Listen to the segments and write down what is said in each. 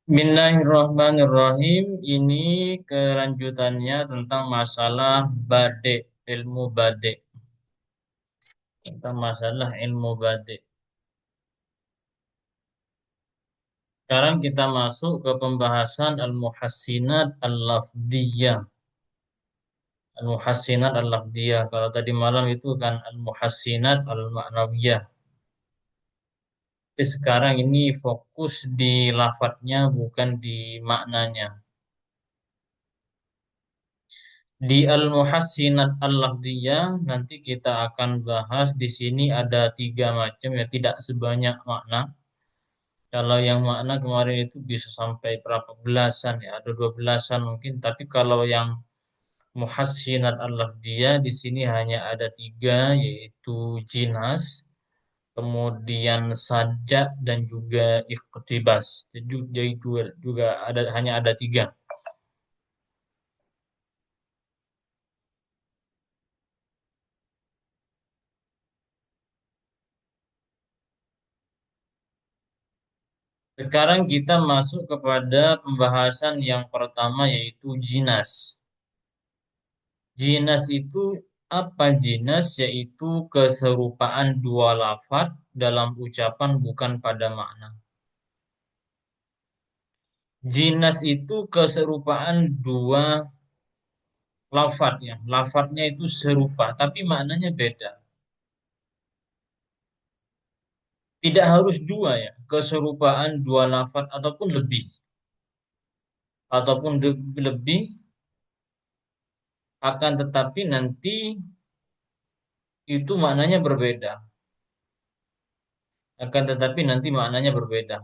Bismillahirrahmanirrahim. Ini kelanjutannya tentang masalah bade, ilmu bade. Tentang masalah ilmu bade. Sekarang kita masuk ke pembahasan al-muhassinat al-lafdiyah. Al-muhassinat al-lafdiyah. Kalau tadi malam itu kan al-muhassinat al-ma'nawiyah. Tapi sekarang ini fokus di lafadznya bukan di maknanya. Di Al-Muhassinat Al-Lafdiyah nanti kita akan bahas di sini ada tiga macam ya, tidak sebanyak makna. Kalau yang makna kemarin itu bisa sampai berapa belasan ya, ada 12-an mungkin. Tapi kalau yang Muhassinat Al-Lafdiyah di sini hanya ada tiga, yaitu jinas, kemudian sajak dan juga iqtibas. Jadi juga ada hanya ada tiga. Sekarang kita masuk kepada pembahasan yang pertama yaitu jinas. Jinas itu apa jinas? Yaitu keserupaan dua lafadz dalam ucapan bukan pada makna. Jinas itu keserupaan dua lafadz ya. Lafadznya itu serupa tapi maknanya beda. Tidak harus dua ya. Keserupaan dua lafadz ataupun lebih. Ataupun lebih akan tetapi nanti itu maknanya berbeda. Akan tetapi nanti maknanya berbeda.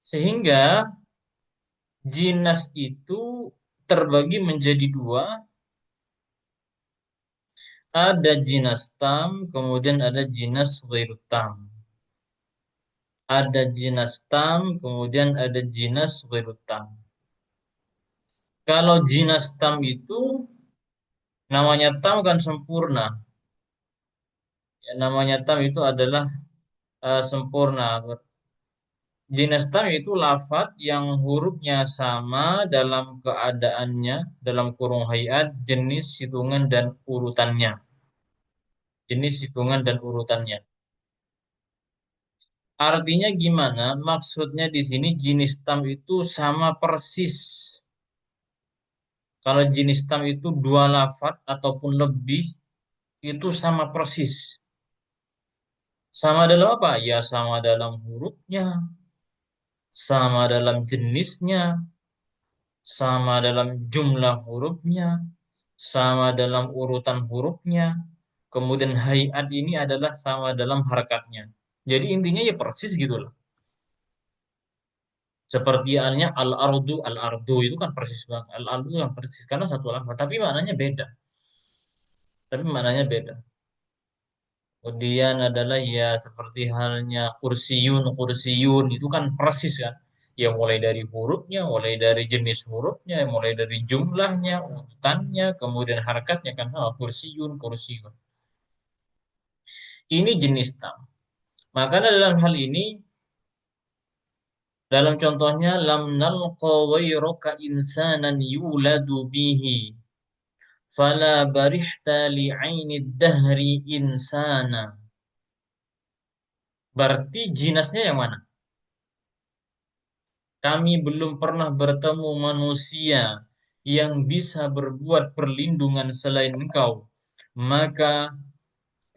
Sehingga jinas itu terbagi menjadi dua, ada jinas tam, kemudian ada jinas ghairu tam. Ada jinas tam, kemudian ada jinas ghairu tam. Kalau jinas tam itu namanya tam kan sempurna. Ya, namanya tam itu adalah sempurna. Jinas tam itu lafadz yang hurufnya sama dalam keadaannya, dalam kurung hayat, jenis, hitungan, dan urutannya. Jenis, hitungan, dan urutannya. Artinya gimana? Maksudnya di sini jenis tam itu sama persis. Kalau jenis tam itu dua lafadz ataupun lebih, itu sama persis. Sama dalam apa? Ya sama dalam hurufnya, sama dalam jenisnya, sama dalam jumlah hurufnya, sama dalam urutan hurufnya. Kemudian hayat ini adalah sama dalam harakatnya. Jadi intinya ya persis gitu loh. Seperti halnya al-ardu itu kan persis banget. Al-ardu kan persis karena satu lafaz, tapi maknanya beda. Tapi maknanya beda. Kemudian adalah ya seperti halnya kursiun itu kan persis kan. Ya mulai dari hurufnya, mulai dari jenis hurufnya, mulai dari jumlahnya, urutannya, kemudian harakatnya kan kursiun. Ini jenis tam. Maka dalam hal ini, dalam contohnya, lam nalqa ghairaka insanan yuladu bihi. Fala barihta li'ainid dahri insana. Berarti jinasnya yang mana? Kami belum pernah bertemu manusia yang bisa berbuat perlindungan selain engkau. Maka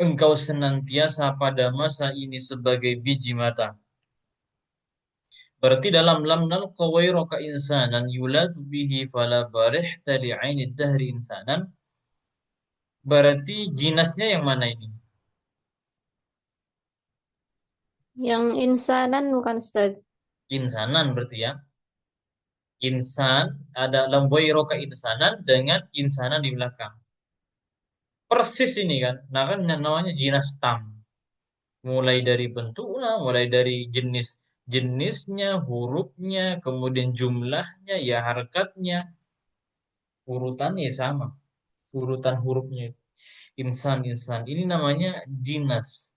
engkau senantiasa pada masa ini sebagai biji mata. Berarti dalam lam nalqa ghairaka insanan yuladu bihi fala barihta li'ainid dahri insanan. Berarti jinasnya yang mana ini? Yang insanan bukan Ustaz. Insanan berarti ya. Insan ada lam ghairaka insanan dengan insanan di belakang. Persis ini kan. Nah kan namanya jinas tam. Mulai dari bentuknya, mulai dari jenisnya, hurufnya, kemudian jumlahnya, ya harokatnya, urutannya sama. Urutan hurufnya. Insan. Ini namanya jinas.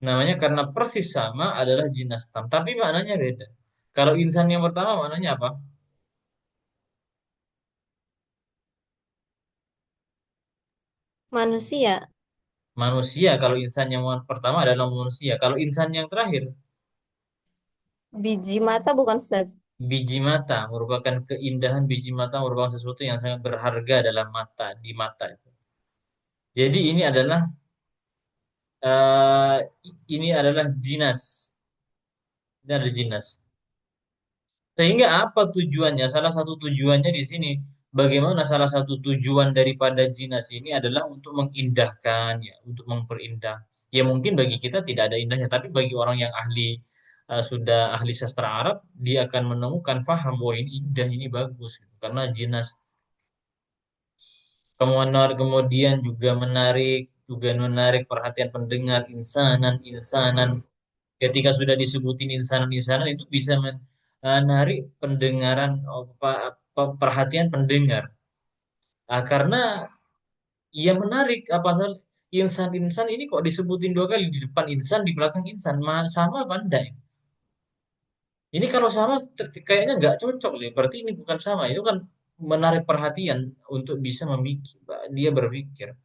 Namanya karena persis sama adalah jinas tam. Tapi maknanya beda. Kalau insan yang pertama maknanya apa? Manusia. Manusia. Kalau insan yang pertama adalah manusia. Kalau insan yang terakhir, Biji mata bukan Ustaz. biji mata merupakan keindahan biji mata merupakan sesuatu yang sangat berharga dalam mata di mata itu. Jadi eh, ini adalah jinas. Ini ada jinas. Sehingga apa tujuannya? Salah satu tujuannya di sini, bagaimana salah satu tujuan daripada jinas ini adalah untuk mengindahkan, ya, untuk memperindah. Ya mungkin bagi kita tidak ada indahnya, tapi bagi orang yang sudah ahli sastra Arab, dia akan menemukan faham, bahwa ini indah, ini bagus, gitu. Karena jinas kemudian juga menarik perhatian pendengar, insanan. Ketika sudah disebutin insanan-insanan itu bisa menarik pendengaran, perhatian pendengar. Karena ia menarik apa insan-insan ini kok disebutin dua kali, di depan insan, di belakang insan. Sama apa enggak? Ini kalau sama kayaknya nggak cocok deh. Berarti ini bukan sama. Itu kan menarik perhatian untuk bisa memikir, dia berpikir.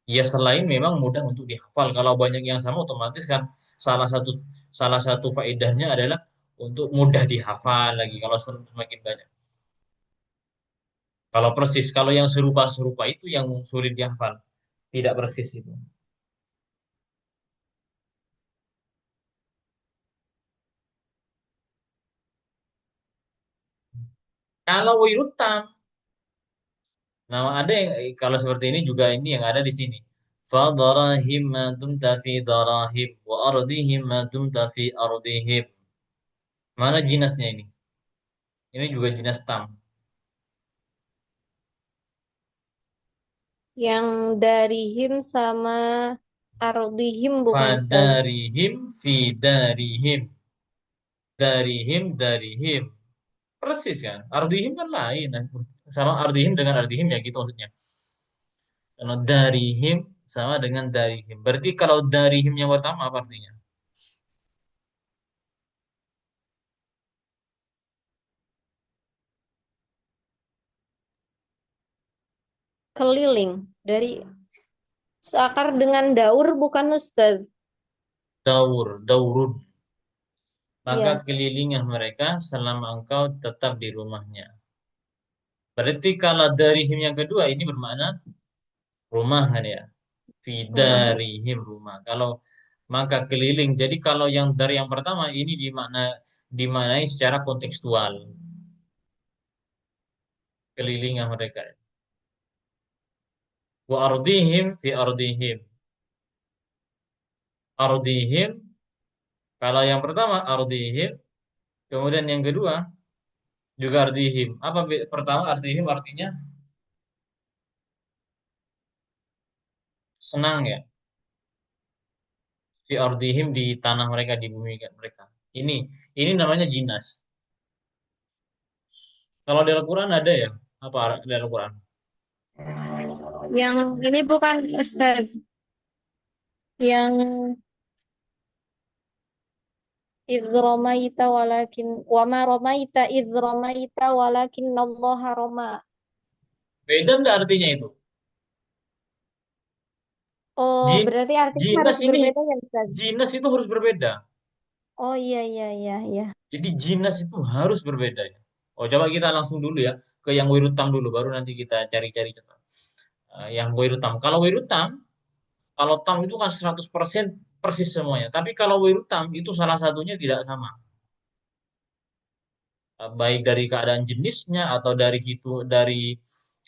Ya selain memang mudah untuk dihafal. Kalau banyak yang sama otomatis kan salah satu salah satu faedahnya adalah untuk mudah dihafal lagi kalau semakin banyak. Kalau persis, kalau yang serupa-serupa itu yang sulit dihafal, tidak persis itu. Kalau wirutam, nama ada yang kalau seperti ini juga ini yang ada di sini. Fadarahim ma dumta fi darahim wa ardihim ma dumta fi ardihim. Mana jinasnya ini? Ini juga jinas tam. Yang dari him sama ardihim bukan Ustaz. Fadarihim fi darihim. Darihim. Persis kan? Ardihim kan lain. Sama ardihim dengan ardihim ya gitu maksudnya. Kalau darihim sama dengan darihim. Berarti kalau darihim yang pertama apa artinya? Keliling. Dari seakar dengan daur bukan Ustaz. Daurun. Maka Iya. kelilinglah mereka selama engkau tetap di rumahnya. Berarti kalau darihim yang kedua ini bermakna rumah kan ya. Rumah. Fidarihim rumah. Kalau maka keliling. Jadi kalau yang dari yang pertama ini dimaknai secara kontekstual. Kelilinglah mereka. Wa ardihim fi ardihim. Ardihim, kalau yang pertama ardihim, kemudian yang kedua juga ardihim. Apa pertama ardihim artinya senang ya. Fi ardihim di tanah mereka, di bumi mereka. Ini ini namanya jinas. Kalau di Al-Quran ada ya? Apa di Al-Quran? Yang ini bukan Ustaz. Yang idh ramaita walakin wama ramaita idh ramaita walakin Allah rama. Beda enggak artinya itu? Oh, Jin, berarti artinya harus jinas ini, berbeda ya Ustaz? jinas itu harus berbeda. Oh iya iya iya iya. Jadi jinas itu harus berbeda ya. Oh, coba kita langsung dulu ya ke yang wirutam dulu, baru nanti kita cari-cari contoh. Yang wirutam. Kalau tam itu kan 100% persis semuanya. Tapi kalau wirutam itu salah satunya tidak sama. Baik dari keadaan jenisnya atau dari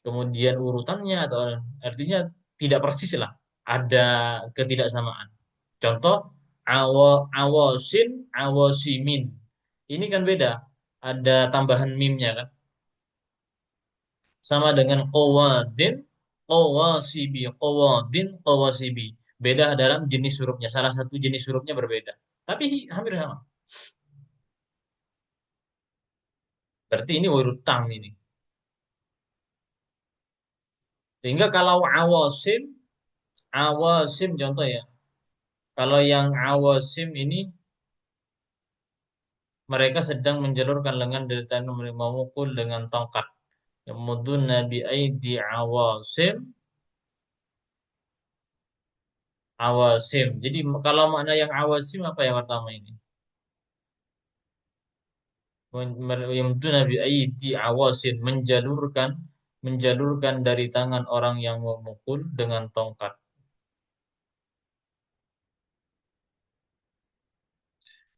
kemudian urutannya atau artinya tidak persis lah. Ada ketidaksamaan. Contoh awasin, awasimin. Ini kan beda. Ada tambahan mimnya kan. Sama dengan qawadin, qawasibi. Beda dalam jenis hurufnya. Salah satu jenis hurufnya berbeda. Tapi hampir sama. Berarti ini huruf tam ini. Sehingga kalau awasim contoh ya. Kalau yang awasim ini Mereka sedang menjalurkan lengan dari tangan memukul dengan tongkat. Yamudunna bi aidi awasim awasim. Jadi kalau makna yang awasim apa yang pertama ini? Yamudunna bi aidi awasim menjalurkan dari tangan orang yang memukul dengan tongkat.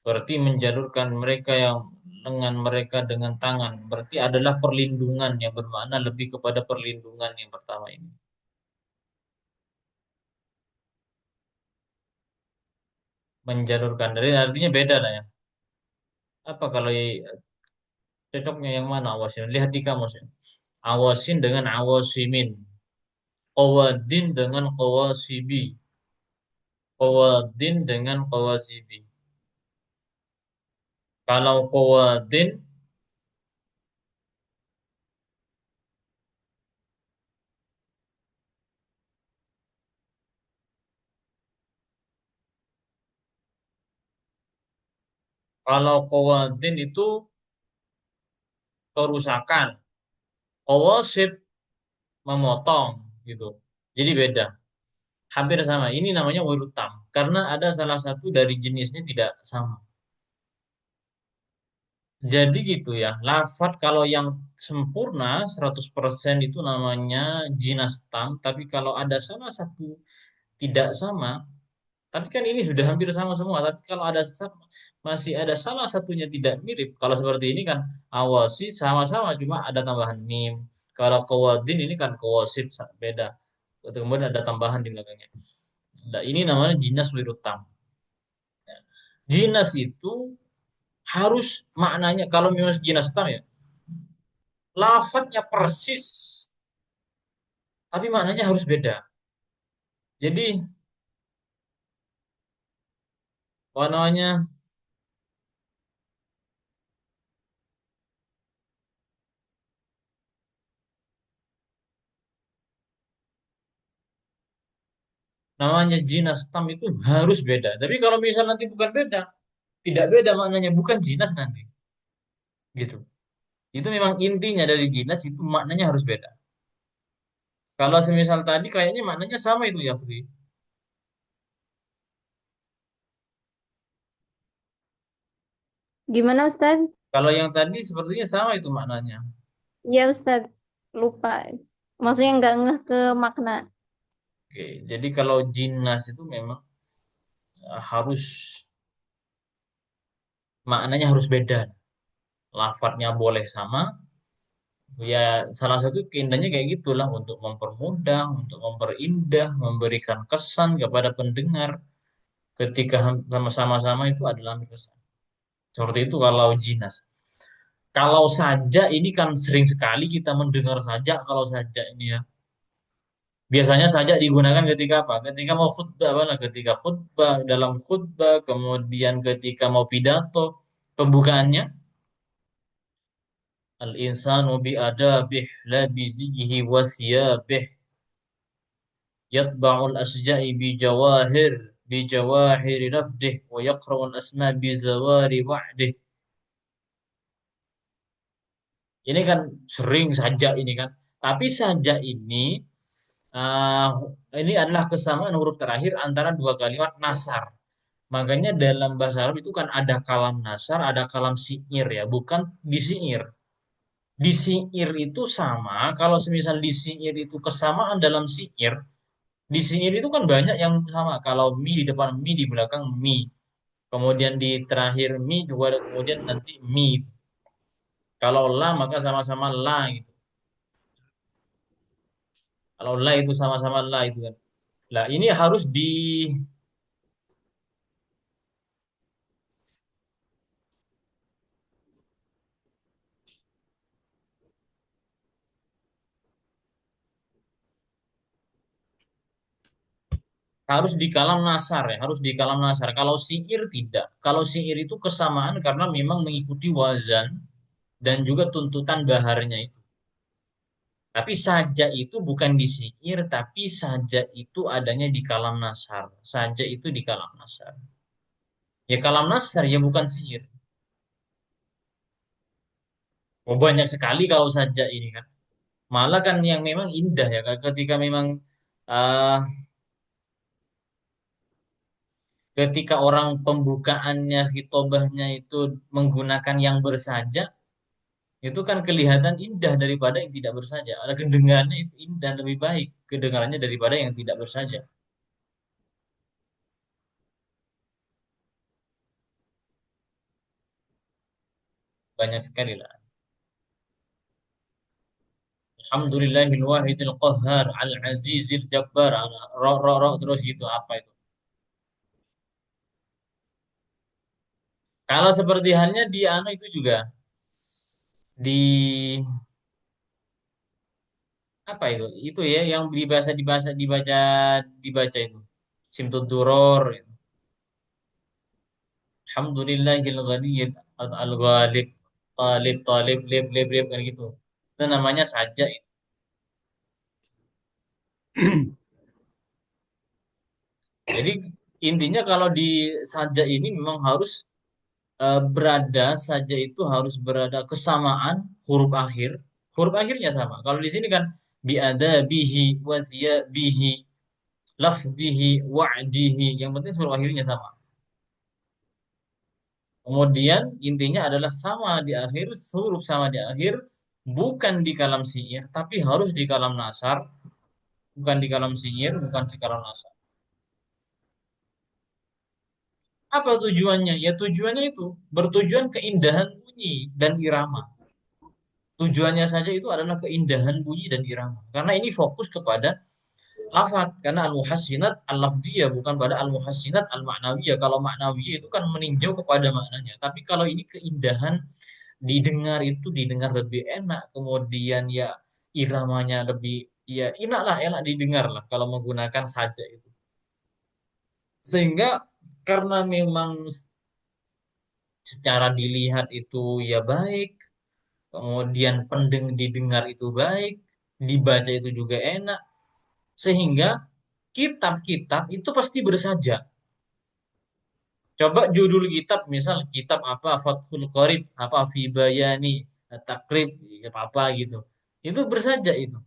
Berarti menjalurkan mereka yang lengan mereka dengan tangan. Berarti adalah perlindungan yang bermakna lebih kepada perlindungan yang pertama ini. Menjalurkan. Dari artinya beda lah ya. Apa kalau cocoknya yang mana awasin? Lihat di kamus ya. Awasin dengan awasimin. Qawadin dengan qawasibi. Qawadin dengan qawasibi. Kalau qawadin, kalau qawadin itu kerusakan. Qawasib memotong gitu. Jadi beda. Hampir sama. Ini namanya wirutam. Karena ada salah satu dari jenisnya tidak sama. Jadi gitu ya. Lafat kalau yang sempurna 100% itu namanya jinas tam. Tapi kalau ada salah satu tidak sama, tapi kan ini sudah hampir sama semua. Tapi kalau ada masih ada salah satunya tidak mirip. Kalau seperti ini kan awasi sama-sama cuma ada tambahan mim. Kalau kawadin ini kan kawasib beda. Kemudian ada tambahan di belakangnya. Nah, ini namanya jinas wirutam. Jinas itu harus maknanya kalau memang jinas tam ya, lafadznya persis, tapi maknanya harus beda. Jadi apa namanya jinas tam itu harus beda. Tapi kalau misal nanti bukan beda, tidak beda maknanya bukan jinas nanti, gitu. Itu memang intinya dari jinas itu maknanya harus beda. Kalau semisal tadi kayaknya maknanya sama itu ya, Fri. Gimana Ustaz? Kalau yang tadi sepertinya sama itu maknanya. Iya Ustaz, lupa. Maksudnya nggak ngeh ke makna. Oke, jadi kalau jinas itu memang harus maknanya harus beda. Lafadznya boleh sama, ya salah satu keindahannya kayak gitulah untuk mempermudah, untuk memperindah, memberikan kesan kepada pendengar ketika sama-sama itu adalah kesan. Seperti itu kalau jinas. Kalau saja ini kan sering sekali kita mendengar saja kalau saja ini ya. Biasanya saja digunakan ketika apa? Ketika mau khutbah, apa? Nah, ketika khutbah, dalam khutbah, kemudian ketika mau pidato, pembukaannya al-insanu bi adabih la bi zijihi wa thiyabih yatba'ul asja'i bi jawahiri nafdih wa yaqra'ul asma bi zawari wa'dih. Ini kan sering saja ini kan. Tapi saja uh, ini adalah kesamaan huruf terakhir antara dua kalimat nasar. Makanya dalam bahasa Arab itu kan ada kalam nasar, ada kalam syair ya, bukan disiir. Disiir itu sama, kalau semisal disiir itu kesamaan dalam syair, di syair itu kan banyak yang sama. Kalau mi di depan mi, di belakang mi. Kemudian di terakhir mi juga ada kemudian nanti mi. Kalau la maka sama-sama la gitu. Kalau la itu sama-sama la itu kan. Lah ini harus di kalam nasar ya, harus di kalam nasar. Kalau syair tidak. Kalau syair itu kesamaan karena memang mengikuti wazan dan juga tuntutan baharnya itu. Tapi saja itu bukan di syair, tapi saja itu adanya di kalam nasar. Saja itu di kalam nasar. Ya kalam nasar ya bukan syair. Oh, banyak sekali kalau saja ini kan. Malah kan yang memang indah ya ketika memang eh, ketika orang pembukaannya khitobahnya itu menggunakan yang bersaja, itu kan kelihatan indah daripada yang tidak bersaja. Ada kedengarannya itu indah lebih baik kedengarannya daripada yang tidak bersaja. Banyak sekali lah. Alhamdulillahil wahidil qahhar al azizil jabbar. Ro ro ro terus gitu apa itu? Kalau seperti halnya di anu itu juga di apa itu? Itu ya yang dibaca itu. Simtud duror. Alhamdulillahil ghaniyil al ghalib talib talib lib lib lib kan gitu. Itu namanya saja itu. Jadi intinya kalau di saja ini memang harus berada saja itu harus berada kesamaan huruf akhir. Huruf akhirnya sama. Kalau di sini kan biada bihi wazia bihi lafdihi wa'dihi. Yang penting huruf akhirnya sama. Kemudian intinya adalah sama di akhir, huruf sama di akhir, bukan di kalam syair, tapi harus di kalam nasar, bukan di kalam syair, bukan di kalam nasar. Apa tujuannya? Ya tujuannya itu bertujuan keindahan bunyi dan irama. Tujuannya saja itu adalah keindahan bunyi dan irama. Karena ini fokus kepada lafaz. Karena al-muhassinat al-lafziyah bukan pada al-muhassinat al-ma'nawiyah. Kalau ma'nawiyah itu kan meninjau kepada maknanya. Tapi kalau ini keindahan didengar itu didengar lebih enak. Kemudian ya iramanya lebih ya enak lah, enak didengar lah kalau menggunakan saja itu. Sehingga karena memang secara dilihat itu ya baik, kemudian didengar itu baik, dibaca itu juga enak, sehingga kitab-kitab itu pasti bersaja. Coba judul kitab, misal kitab apa, Fathul Qorib, apa Fibayani, Takrib, apa apa gitu. Itu bersaja itu.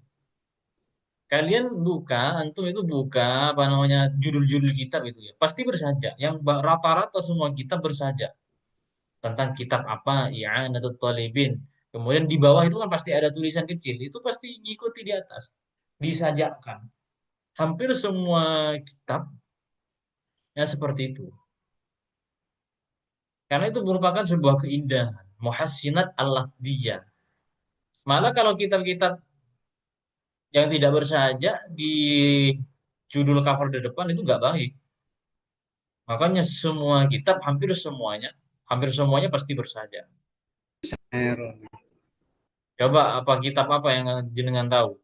Kalian buka, antum itu buka apa namanya judul-judul kitab itu ya, pasti bersaja. Yang rata-rata semua kitab bersaja. Tentang kitab apa, I'anatul Talibin. Kemudian di bawah itu kan pasti ada tulisan kecil, itu pasti ngikuti di atas. Disajakan. Hampir semua kitab ya seperti itu. Karena itu merupakan sebuah keindahan. Muhassinat al-lafdiyah. Malah kalau kitab-kitab yang tidak bersaja di judul cover di depan itu nggak baik. Makanya semua kitab hampir semuanya pasti bersaja. Error. Coba apa kitab apa yang jenengan tahu?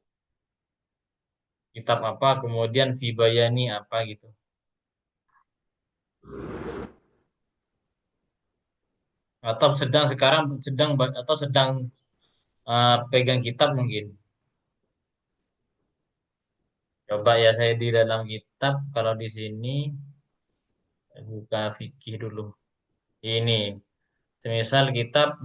Kitab apa, kemudian Fibayani apa gitu. Atau sedang pegang kitab mungkin. Coba ya saya di dalam kitab kalau di sini saya buka fikih dulu. Ini, semisal kitab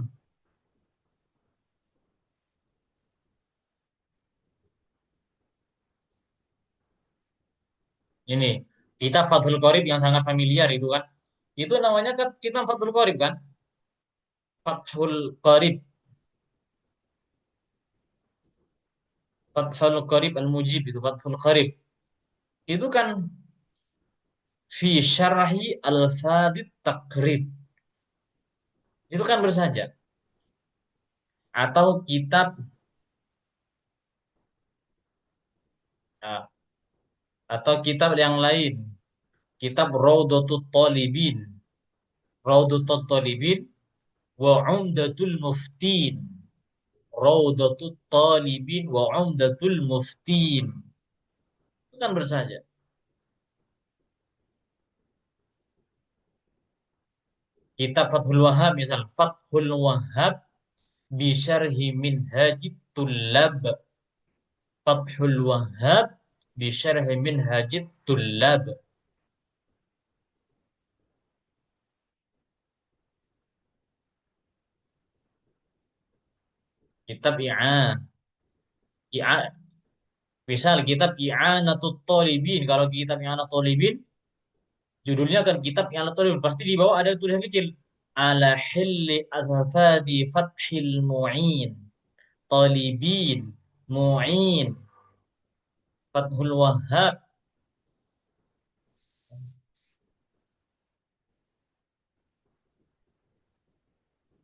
ini, kitab Fathul Qorib yang sangat familiar itu kan. Itu namanya kan kitab Fathul Qorib kan? Fathul Qorib, Fathul Qorib Al-Mujib itu Fathul Qorib. Itu kan fi syarhi al-fadid takrib. Itu kan bersaja. Atau kitab ah, atau kitab yang lain, kitab Raudatul Talibin, Raudatul Talibin wa Umdatul Muftin, Raudatul Talibin wa Umdatul Muftin. Itu kan bersaja. Kitab Fathul Wahhab misal Fathul Wahhab bi syarhi minhajit tullab. Fathul Wahhab bi syarhi minhajit tullab. Kitab I'a, misal kitab I'anatut Thalibin. Kalau kitab I'anatut Thalibin, judulnya kan kitab I'anatut Thalibin. Pasti di bawah ada tulisan kecil. Ala hilli azfadi fathil mu'in. Talibin. Mu'in. Fathul Wahhab.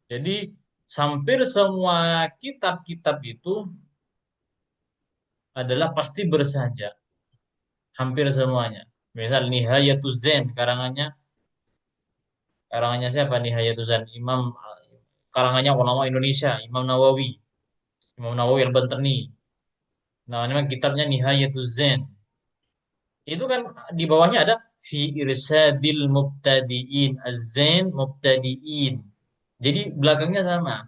Jadi, hampir semua kitab-kitab itu adalah pasti bersaja. Hampir semuanya. Misal Nihayatuz Zain, karangannya siapa Nihayatuz Zain? Karangannya ulama Indonesia, Imam Nawawi Al-Bantani. Namanya kitabnya Nihayatuz Zain. Itu kan di bawahnya ada fi irsadil mubtadiin, az-zain mubtadiin. Jadi belakangnya sama.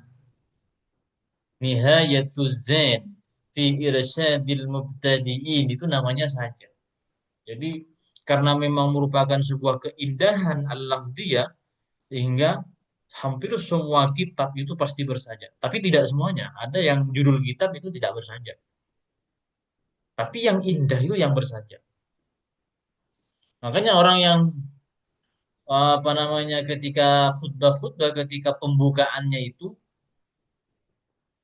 Nihayatuz Zain fi irsadil mubtadiin itu namanya saja. Jadi karena memang merupakan sebuah keindahan al-lafziyah sehingga hampir semua kitab itu pasti bersaja. Tapi tidak semuanya. Ada yang judul kitab itu tidak bersaja. Tapi yang indah itu yang bersaja. Makanya orang yang apa namanya ketika khutbah-khutbah ketika pembukaannya itu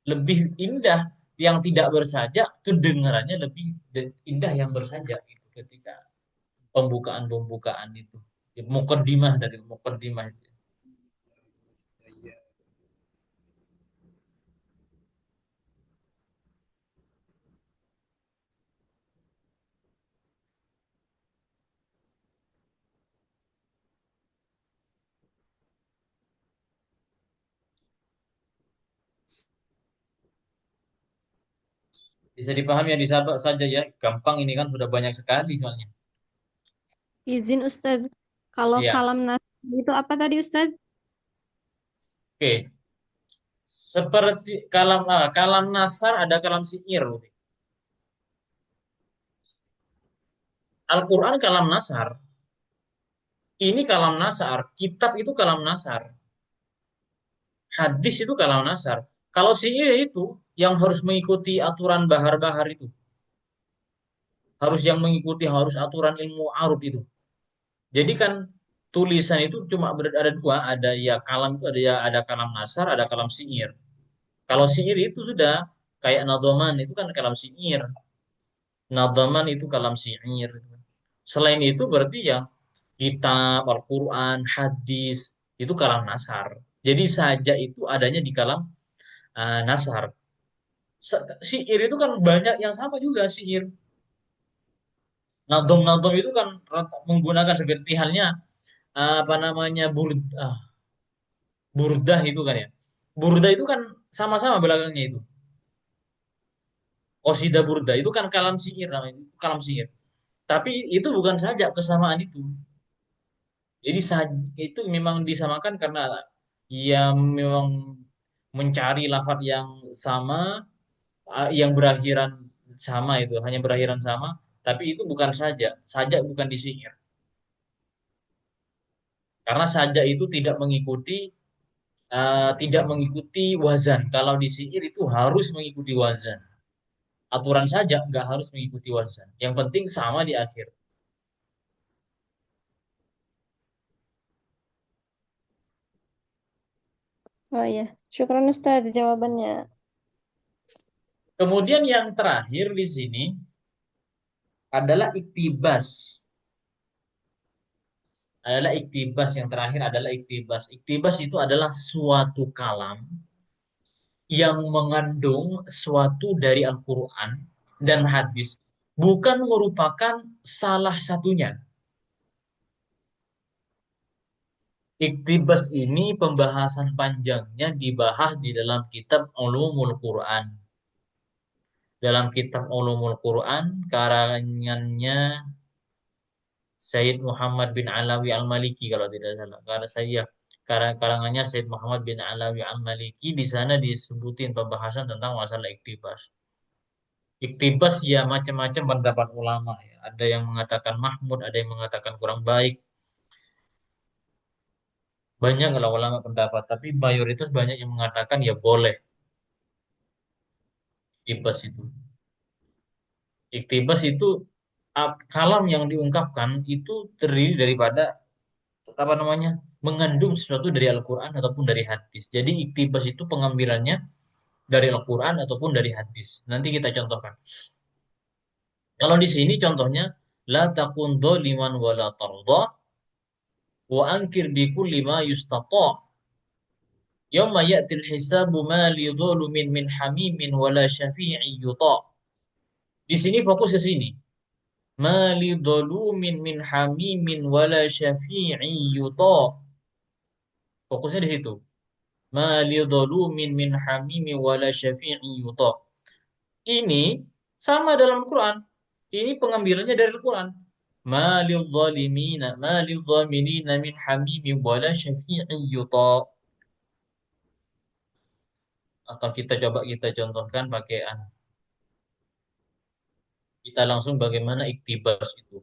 lebih indah yang tidak bersaja, kedengarannya lebih indah yang bersaja gitu ketika pembukaan-pembukaan itu. Mukaddimah itu. Iya. Bisa dipahami ya disabak saja ya. Gampang ini kan sudah banyak sekali soalnya. Izin Ustadz, kalau Iya. kalam nas itu apa tadi Ustadz? Oke. Seperti kalam nasar ada kalam syair. Al-Quran kalam nasar. Ini kalam nasar. Kitab itu kalam nasar. Hadis itu kalam nasar. Kalau syair itu yang harus mengikuti aturan bahar-bahar itu. Harus yang mengikuti harus aturan ilmu arut itu. Jadi kan tulisan itu cuma ada dua. Ada ya kalam itu ada kalam nasar, ada kalam syair. Kalau syair itu sudah kayak nadoman itu kan kalam syair. Nadaman itu kalam syair. Selain itu berarti ya kitab, Al-Quran, hadis, itu kalam nasar. Jadi saja itu adanya di kalam nasar. Syair itu kan banyak yang sama juga syair. Nadom-nadom itu kan menggunakan seperti halnya apa namanya burdah itu kan ya. Burdah itu kan sama-sama belakangnya itu. Qasidah burdah itu kan kalam syair namanya, kalam syair. Tapi itu bukan saja kesamaan itu. Jadi itu memang disamakan karena ia memang mencari lafaz yang sama, yang berakhiran sama itu, hanya berakhiran sama, tapi itu bukan saja bukan di syair. Karena saja itu tidak mengikuti wazan. Kalau di syair itu harus mengikuti wazan. Aturan saja nggak harus mengikuti wazan. Yang penting sama di akhir. Oh iya, syukran Ustadz jawabannya. Kemudian yang terakhir di sini adalah iktibas. Yang terakhir adalah iktibas. Iktibas itu adalah suatu kalam yang mengandung suatu dari Al-Quran dan hadis, bukan merupakan salah satunya. Iktibas ini pembahasan panjangnya dibahas di dalam kitab Ulumul Quran. Dalam kitab Ulumul Quran, karangannya Sayyid Muhammad bin Alawi Al-Maliki kalau tidak salah. Karena saya karangannya Sayyid Muhammad bin Alawi Al-Maliki di sana disebutin pembahasan tentang masalah iktibas. Iktibas ya macam-macam pendapat ulama ya. Ada yang mengatakan mahmud, ada yang mengatakan kurang baik. Banyak kalau ulama pendapat, tapi mayoritas banyak yang mengatakan ya boleh. Iktibas itu. Iktibas itu kalam yang diungkapkan itu terdiri daripada apa namanya? Mengandung sesuatu dari Al-Qur'an ataupun dari hadis. Jadi iktibas itu pengambilannya dari Al-Qur'an ataupun dari hadis. Nanti kita contohkan. Kalau di sini contohnya la takun dzaliman wa la tarda wa ankir bi kulli ma yustata. Yauma ya'til hisabu ma li dhulumin min hamimin wa la syafi'i yuta. Di sini fokus ke sini. Ma li dhulumin min hamimin wa la syafi'i yuta. Fokusnya di situ. Ma li dhulumin min hamimin wa la syafi'i yuta. Ini sama dalam Quran. Ini pengambilannya dari Al-Quran. Ma lil zalimina, ma lil zaminina min hamimin wa la syafi'i yuta. Atau kita coba kita contohkan pakai kita langsung bagaimana iktibas itu.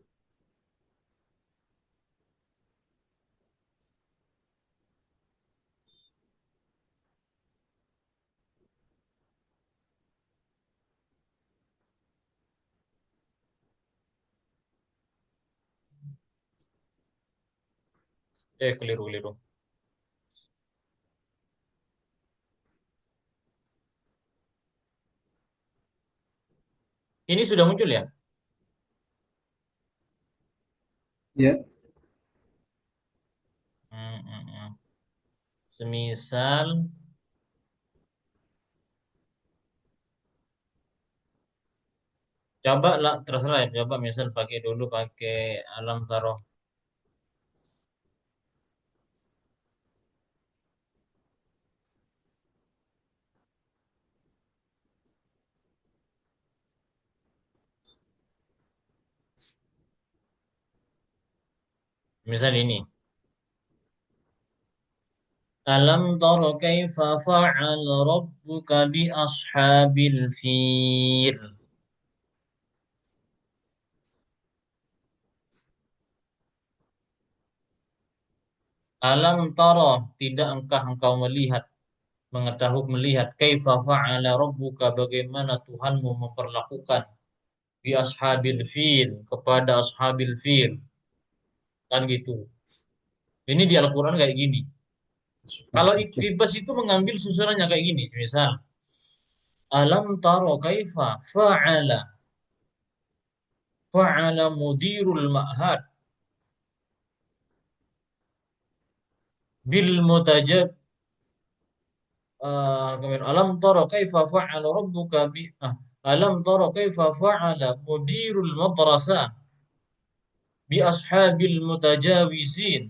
Keliru-keliru. Ini sudah muncul ya? Ya. Hmm, hmm, hmm. Semisal, coba lah terserah ya. Coba misal pakai dulu pakai alam taroh. Misal ini. Alam taro kaifa fa'al rabbuka bi ashabil fil. Alam taro, tidak engkau melihat, mengetahui melihat kaifa fa'ala rabbuka bagaimana Tuhanmu memperlakukan bi ashabil fil kepada ashabil fil. Kan gitu. Ini di Al-Qur'an kayak gini. Kalau iktibas itu mengambil susunannya kayak gini, misal alam taro kaifa fa'ala mudirul ma'had bil mutajab kemudian alam taro kaifa fa'ala rabbuka bi alam taro kaifa fa'ala mudirul madrasah bi ashabil mutajawizin.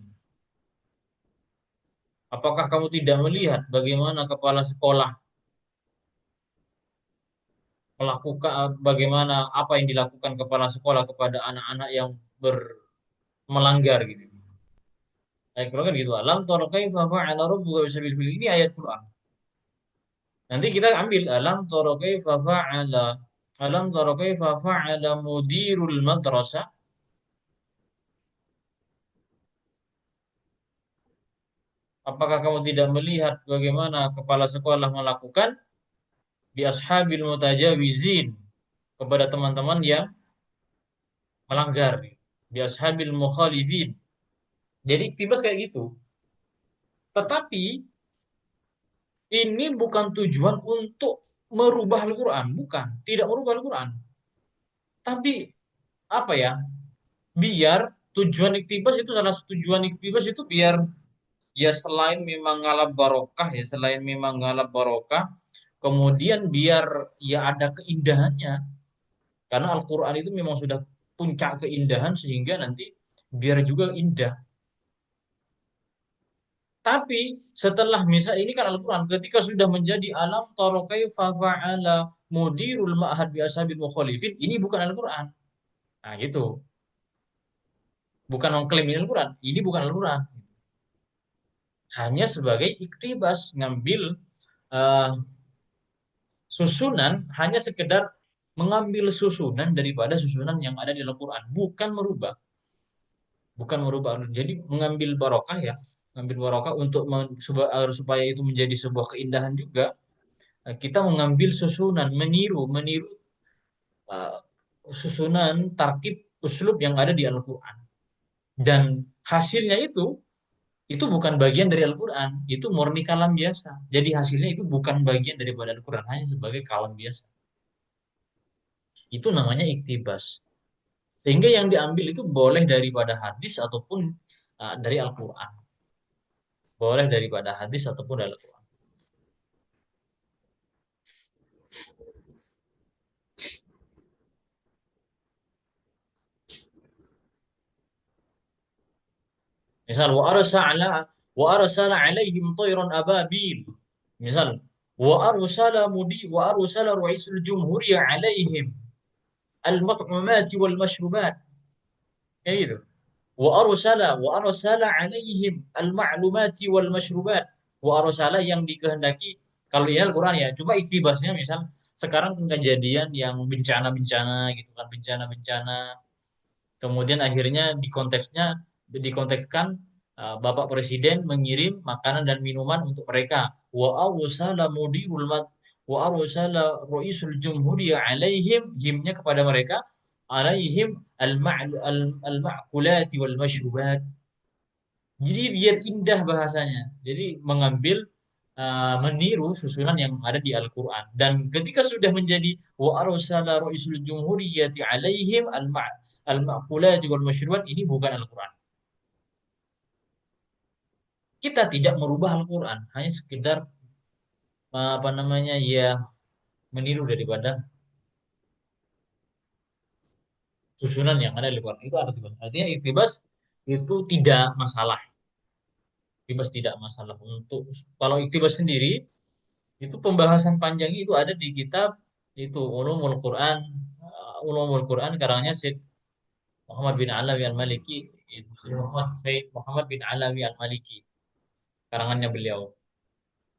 Apakah kamu tidak melihat bagaimana kepala sekolah melakukan bagaimana apa yang dilakukan kepala sekolah kepada anak-anak yang melanggar gitu. Ayat Quran kan gitu. Alam tara kaifa fa'ala rabbuka bisabil fil. Ini ayat Quran. Nanti kita ambil alam tara kaifa fa'ala mudirul madrasah. Apakah kamu tidak melihat bagaimana kepala sekolah melakukan bi ashabil mutajawizin kepada teman-teman yang melanggar bi ashabil mukhalifin. Jadi iktibas kayak gitu. Tetapi ini bukan tujuan untuk merubah Al-Quran, bukan, tidak merubah Al-Quran. Tapi apa ya? Biar tujuan iktibas itu salah satu tujuan iktibas itu biar ya selain memang ngalap barokah ya, selain memang ngalap barokah, kemudian biar ya ada keindahannya. Karena Al-Quran itu memang sudah puncak keindahan sehingga nanti biar juga indah. Tapi setelah misal ini kan Al-Quran ketika sudah menjadi alam tara kaifa fa'ala mudirul ma'had bi ashabil mukhalifin, ini bukan Al-Quran. Nah, gitu. Bukan mengklaim ini Al-Quran. Ini bukan Al-Quran. Hanya sebagai iktibas ngambil eh, susunan hanya sekedar mengambil susunan daripada susunan yang ada di Al-Quran, bukan merubah. Bukan merubah. Jadi mengambil barokah ya, mengambil barokah untuk supaya itu menjadi sebuah keindahan juga. kita mengambil susunan, meniru uh, susunan tarkib uslub yang ada di Al-Quran. Dan hasilnya itu bukan bagian dari Al-Quran, itu murni kalam biasa. Jadi hasilnya itu bukan bagian daripada Al-Quran, hanya sebagai kalam biasa. Itu namanya iktibas. Sehingga yang diambil itu boleh daripada hadis ataupun dari Al-Quran. Boleh daripada hadis ataupun dari Al-Quran. Misal wa arsala alaihim tayran ababil. Misal wa arsala ru'isul jumhuriyah alaihim al-mat'umati wal mashrubat. Kayak gitu. Wa arsala alaihim al-ma'lumati wal mashrubat. Wa arsala yang dikehendaki kalau ini Al-Qur'an ya. Cuma iktibasnya misal sekarang kejadian yang bencana-bencana gitu kan, bencana-bencana. Kemudian akhirnya dikontekskan Bapak Presiden mengirim makanan dan minuman untuk mereka. Wa arsala ru'isul jumhuriyah alaihim himnya kepada mereka alaihim al-ma'kulati wal masyrubat. Jadi biar indah bahasanya. Jadi mengambil meniru susunan yang ada di Al-Qur'an. Dan ketika sudah menjadi wa arsala ru'isul jumhuriyati alaihim al-ma'kulati wal masyrubat, ini bukan Al-Qur'an. Kita tidak merubah Al-Qur'an, hanya sekedar apa namanya ya meniru daripada susunan yang ada di Al-Qur'an. Itu artinya iktibas itu tidak masalah. Iktibas tidak masalah. Untuk kalau iktibas sendiri itu pembahasan panjang itu ada di kitab itu Ulumul Quran karangnya Syekh Muhammad bin Alawi Al-Maliki, Muhammad bin Alawi Al-Maliki, karangannya beliau.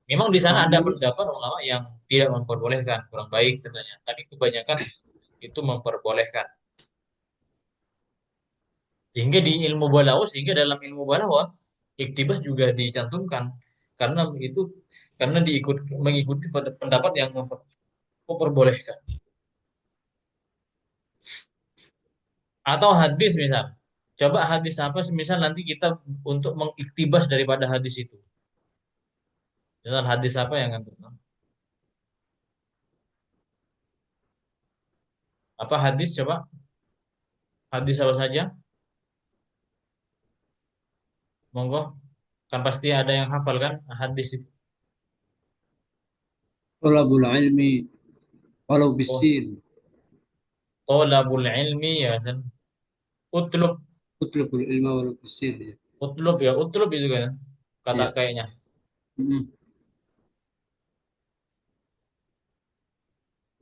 Memang di sana ada Menurut pendapat ulama yang tidak memperbolehkan, kurang baik katanya. Tapi kebanyakan itu memperbolehkan. Sehingga dalam ilmu balaghah iktibas juga dicantumkan karena itu karena mengikuti pendapat yang memperbolehkan. Atau hadis misal. Coba hadis apa misal nanti kita untuk mengiktibas daripada hadis itu. Misal hadis apa yang akan apa hadis coba? Hadis apa saja? Monggo. Kan pasti ada yang hafal kan hadis itu. Tolabul ilmi walau Oh, bisin. tolabul ilmi ya kan. Utlub, Utlubul ilma walau bisin. Ya. utlub itu kan kata Iya. kayaknya. Mm.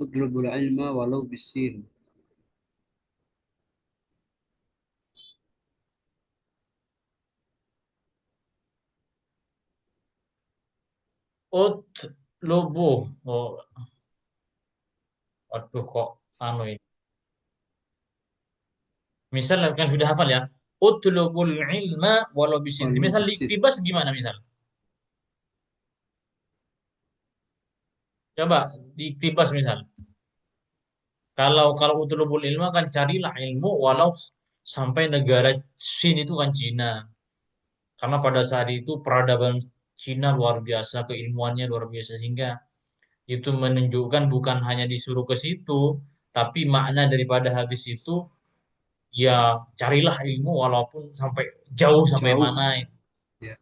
Utlubul ilma walau bisin. Utlubu. Oh, aduh kok anu ini. Misal kan sudah hafal ya. Utlubul ilma walau bisin. Walau Misal bisin. iktibas gimana misal? Coba diiktibas misal. Kalau utlubul ilma kan carilah ilmu walau sampai negara Sin itu kan Cina. Karena pada saat itu peradaban Cina luar biasa, keilmuannya luar biasa sehingga itu menunjukkan bukan hanya disuruh ke situ, tapi makna daripada hadis itu ya carilah ilmu walaupun sampai jauh sampai Jauh. mana. Ya.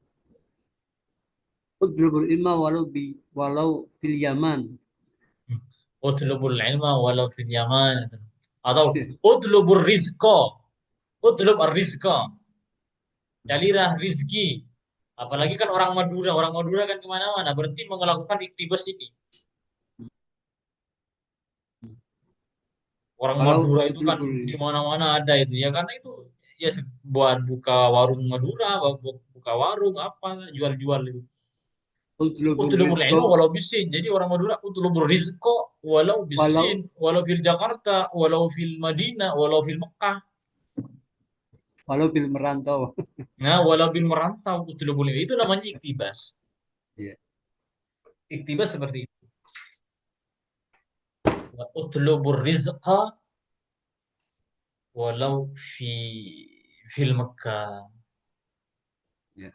Utlubul ilma walau fil Yaman. Utlubul ilma walau fil yaman atau utlubur rizqa, utlub ar-rizqa, carilah rizki. Apalagi kan orang Madura kan kemana-mana berarti melakukan iktibas ini. Orang Kalau Madura itu kan utlubul di mana-mana ada itu ya karena itu ya buat buka warung Madura, buka warung apa jual-jual itu. utlubul Utlubul rizqa ilmu walau bisin. Jadi orang Madura utlubul rizqo walau walau bisin, walau fil Jakarta, walau fil Madinah, walau fil Mekah. walau bil merantau. Nah, walau bil merantau utlubul ilmu itu namanya iktibas. Iya. Iktibas seperti itu. utlubur rizqa walau fil Mekah. Ya.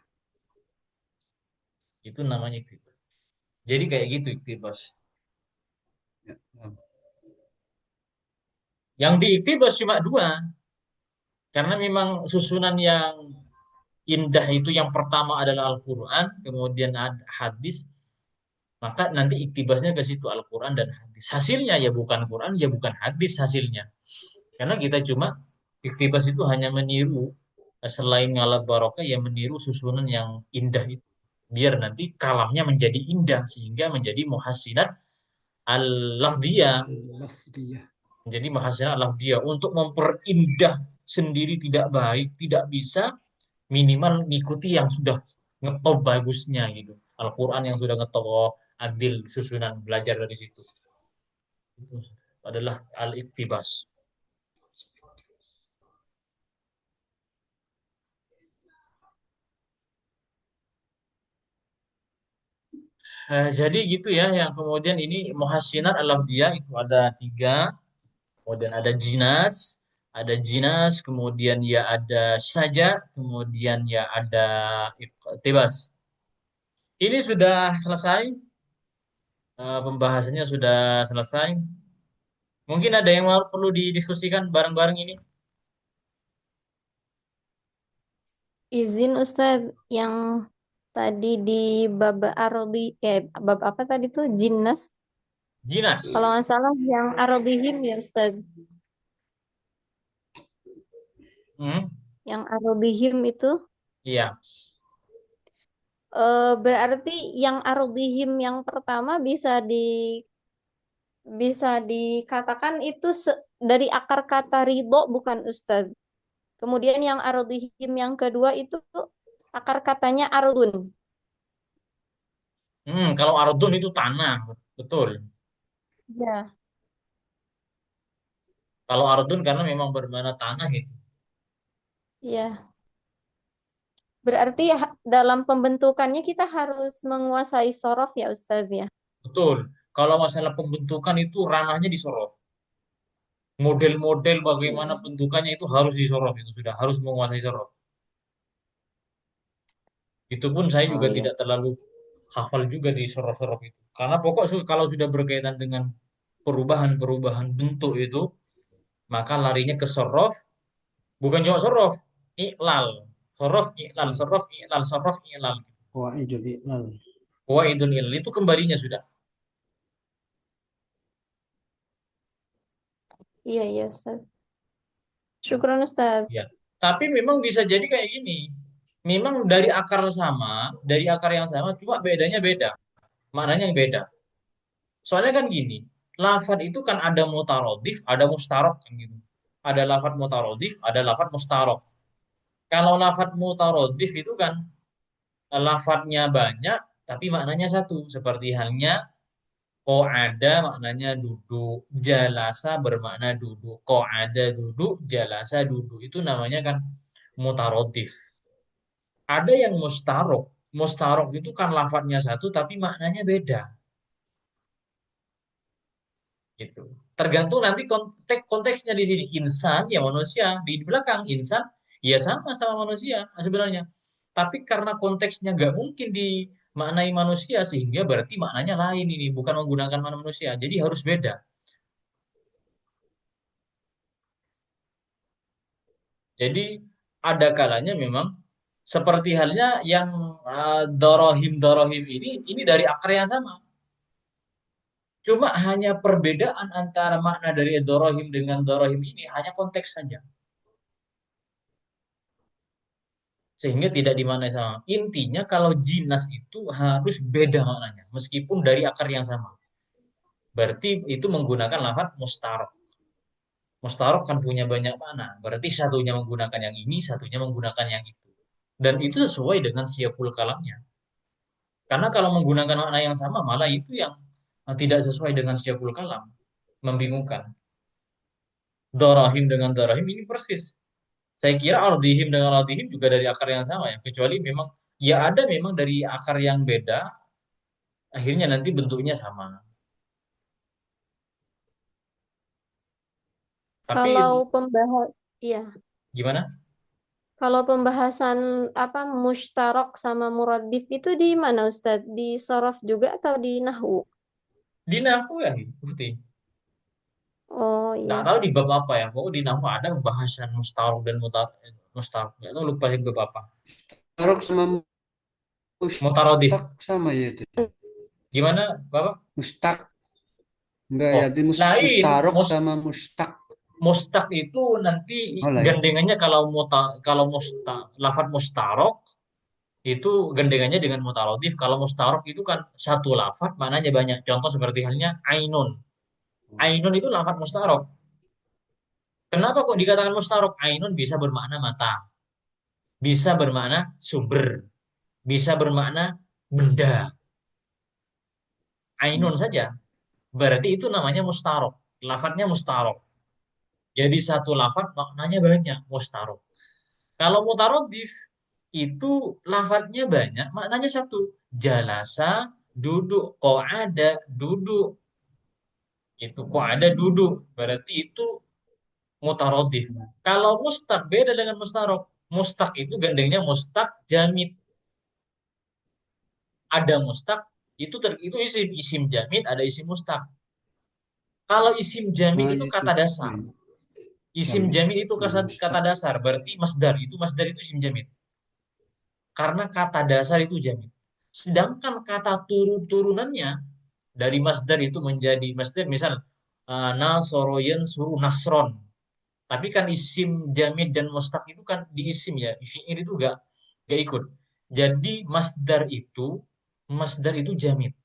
Itu namanya iktibas. Jadi kayak gitu iktibas. Ya. Paham. Yang diiktibas cuma dua. Karena memang susunan yang indah itu yang pertama adalah Al-Quran, kemudian ada hadis, maka nanti iktibasnya ke situ Al-Quran dan hadis. Hasilnya ya bukan Quran, ya bukan hadis hasilnya. Karena kita cuma iktibas itu hanya meniru selain ngalap barokah ya meniru susunan yang indah itu. Biar nanti kalamnya menjadi indah sehingga menjadi muhassinat al-lafdiyah. Lafdiyah. Jadi muhassinat al-lafdiyah untuk memperindah sendiri tidak baik, tidak bisa minimal mengikuti yang sudah ngetop bagusnya gitu. Al-Quran yang sudah ngetop oh, adil susunan belajar dari situ. Itu adalah al-iktibas. Jadi gitu ya, yang kemudian ini muhassinat al-lafdiyah itu ada tiga, kemudian ada jinas, kemudian ya ada saja, kemudian ya ada iktibas. Ini sudah selesai, pembahasannya sudah selesai. Mungkin ada yang perlu didiskusikan bareng-bareng ini. Izin Ustadz, yang tadi di bab arodi, bab apa tadi tuh jinas? Kalau Jinas. nggak salah yang arodihim ya Ustadz. Hmm, Yang arodihim itu iya, berarti yang arodihim yang pertama bisa dikatakan itu dari akar kata ridho bukan Ustadz. Kemudian yang arodihim yang kedua itu akar katanya ardun. Kalau ardun itu tanah, betul. Ya, Kalau ardun karena memang bermana tanah itu, ya. Berarti dalam pembentukannya kita harus menguasai sorof ya Ustaz ya. betul. Kalau masalah pembentukan itu ranahnya disorot. Model-model bagaimana Iya, bentukannya itu harus disorot, itu sudah harus menguasai sorot. Itu pun saya oh juga iya. tidak terlalu hafal juga di sorot-sorot itu. Karena pokok kalau sudah berkaitan dengan perubahan-perubahan bentuk itu, maka larinya ke sorof, bukan cuma sorof, iklal. Sorof, iklal, sorof, iklal, sorof, iklal. Qawaidul Iqlal. Wah itu kembalinya sudah. Iya, iya Ustaz. Syukran Ustaz. Ya. Tapi memang bisa jadi kayak gini. Memang dari akar sama, dari akar yang sama, cuma bedanya beda. Maknanya yang beda. Soalnya kan gini, lafat itu kan ada mutarodif, ada mustarok kan gitu. Ada lafat mutarodif, ada lafat mustarok. Kalau lafat mutarodif itu kan lafatnya banyak, tapi maknanya satu. Seperti halnya ada maknanya duduk, jalasa bermakna duduk, ada duduk, jalasa duduk. Itu namanya kan mutarodif. Ada yang mustarok. Mustarok itu kan lafadznya satu tapi maknanya beda. Gitu. Tergantung nanti konteksnya di sini. Insan ya manusia. Di belakang insan ya sama manusia sebenarnya. Tapi karena konteksnya nggak mungkin dimaknai manusia sehingga berarti maknanya lain ini. Bukan menggunakan mana manusia. Jadi harus beda. Jadi ada kalanya memang seperti halnya yang dorohim ini dari akar yang sama. Cuma hanya perbedaan antara makna dari dorohim dengan dorohim ini hanya konteks saja. Sehingga tidak dimaknai sama. Intinya kalau jinas itu harus beda maknanya. Meskipun dari akar yang sama. Berarti itu menggunakan lafaz mustarok. Mustarok kan punya banyak makna. Berarti satunya menggunakan yang ini, satunya menggunakan yang itu. Dan itu sesuai dengan siapul kalamnya. Karena kalau menggunakan makna yang sama, malah itu yang tidak sesuai dengan siapul kalam. Membingungkan. Dorahim dengan dorahim ini persis. Saya kira ardihim dengan ardihim juga dari akar yang sama ya. Kecuali memang ya ada memang dari akar yang beda, akhirnya nanti bentuknya sama. Tapi Kalau pembahas, iya. gimana? Kalau pembahasan apa mustarok sama muradif itu di mana Ustadz? Di sorof juga atau di nahwu? Di nahwu ya, Bukti. Oh Nggak iya. tahu di bab apa ya. Pokoknya di nahwu ada pembahasan mustarok dan mustarok. Nggak tahu lupa di bab apa. Tarok sama Mutarodif. mustak sama ya itu. Gimana, Bapak? Mustak enggak ya, Oh, di lain. mustarok sama mustak. Mustaq itu nanti Oh lain. gandengannya kalau lafadz mustarok itu gandengannya dengan mutarodif. Kalau mustarok itu kan satu lafadz maknanya banyak. Contoh seperti halnya ainun. Ainun itu lafadz mustarok. Kenapa kok dikatakan mustarok? Ainun bisa bermakna mata, bisa bermakna sumber, bisa bermakna benda. Ainun saja. Berarti itu namanya mustarok. Lafadznya mustarok. Jadi satu lafadz maknanya banyak, mustarok. Kalau mutarodif itu lafadznya banyak, maknanya satu. Jalasa, duduk. Kok ada duduk. Itu kok ada duduk. Berarti itu mutarodif. Kalau mustaq beda dengan mustarok. Mustaq itu gandengnya mustaq jamid. Ada mustaq itu isim isim jamid, ada isim mustaq. Kalau isim jamid Nah itu itu kata dasar. Isim jamit jamid itu dan kata mustak. dasar, berarti masdar itu isim jamid. Karena kata dasar itu jamid. Sedangkan kata turunannya dari masdar itu menjadi masdar, misal nasoro yansuru nasron. Tapi kan isim jamid dan mustaq itu kan di isim ya, fi'il itu gak ikut. Jadi masdar itu jamid.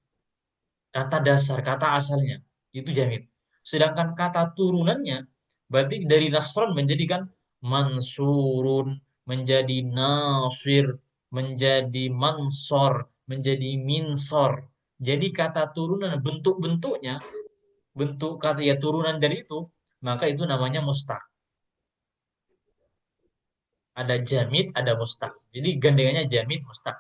Kata dasar, kata asalnya itu jamid. Sedangkan kata turunannya berarti dari nasron menjadikan mansurun, menjadi nasir, menjadi mansor, menjadi minsor. Jadi kata turunan bentuk-bentuknya, bentuk kata ya turunan dari itu, maka itu namanya mustaq. Ada jamid, ada mustaq. Jadi gandengannya jamid, mustaq.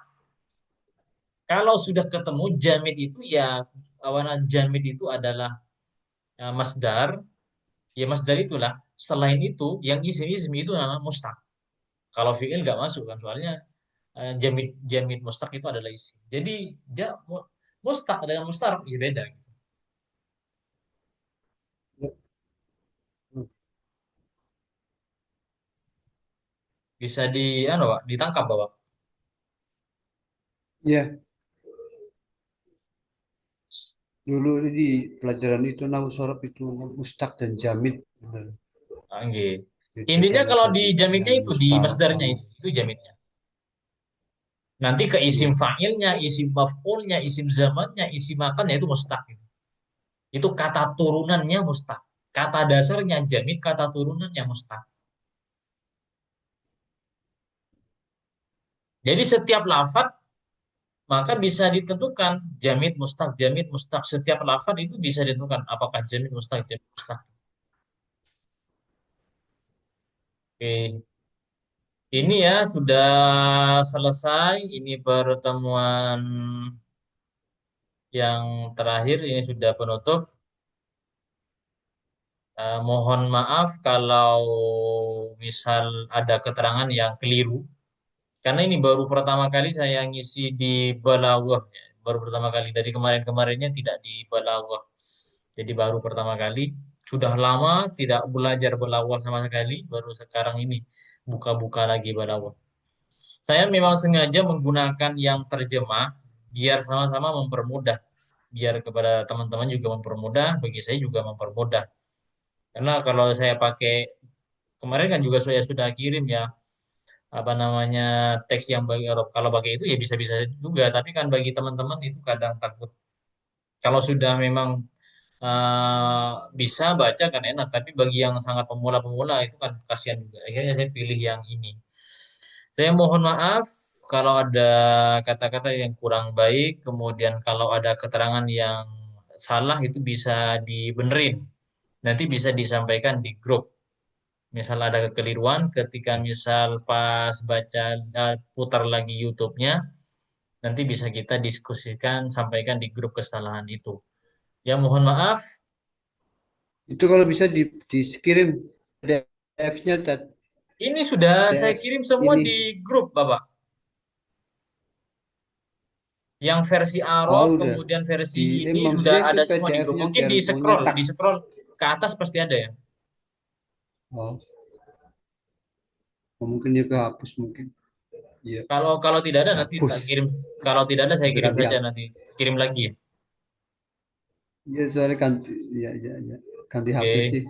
Kalau sudah ketemu jamid itu ya awalan jamid itu adalah masdar, ya masdar itulah. Selain itu, yang isim-isim itu nama mustaq. Kalau fi'il nggak masuk kan, soalnya jamid jamid mustaq itu adalah isim. Jadi mustaq dengan mustarok ya beda. Gitu. Bisa Pak, ditangkap Bapak. Ya, dulu di pelajaran itu nahu sorab itu mustak dan jamid. Benar. Ah, nggih. Itu Intinya sama kalau di tadi jamidnya yang itu di mustarab masdarnya sama. itu jamidnya. Nanti ke isim Iya. fa'ilnya, isim maf'ulnya, isim zamannya, isim makannya itu mustaq. Itu kata turunannya mustaq. Kata dasarnya jamid, kata turunannya mustaq. Jadi setiap lafat maka bisa ditentukan jamid mustaq. Setiap lafat itu bisa ditentukan apakah jamid mustaq. Oke. Ini ya sudah selesai. Ini pertemuan yang terakhir. Ini sudah penutup. Mohon maaf kalau misal ada keterangan yang keliru. Karena ini baru pertama kali saya ngisi di Balawah. Ya. Baru pertama kali. Dari kemarin-kemarinnya tidak di Balawah. Jadi baru pertama kali. Sudah lama tidak belajar Balawah sama sekali. Baru sekarang ini buka-buka lagi Balawah. Saya memang sengaja menggunakan yang terjemah biar sama-sama mempermudah. Biar kepada teman-teman juga mempermudah, bagi saya juga mempermudah. Karena kalau saya pakai kemarin kan juga saya sudah kirim ya apa namanya teks yang bagi kalau pakai itu ya bisa-bisa juga. Tapi kan bagi teman-teman itu kadang takut. Kalau sudah memang bisa baca kan enak. Tapi bagi yang sangat pemula-pemula itu kan kasihan juga. Akhirnya saya pilih yang ini. Saya mohon maaf kalau ada kata-kata yang kurang baik, kemudian kalau ada keterangan yang salah itu bisa dibenerin. Nanti bisa disampaikan di grup. Misal ada kekeliruan ketika misal pas baca putar lagi YouTube-nya, nanti bisa kita diskusikan, sampaikan di grup kesalahan itu. Ya mohon maaf, Itu kalau bisa dikirim PDF-nya, Ini sudah saya PDF kirim semua ini. di grup, Bapak. Yang versi Oh, Arab, udah. kemudian versi ini sudah Maksudnya itu ada semua di grup. PDF-nya Mungkin biar di mau scroll, nyetak. di scroll ke atas pasti ada ya. Oh, mungkin dia kehapus mungkin. Iya, Kalau kalau tidak ada nanti tak hapus. kirim. Kalau tidak ada saya Udah kirim ganti saja hapus. nanti. Kirim lagi ya. Iya, soalnya ganti, ya, ya, ya. Ganti HP Oke. sih.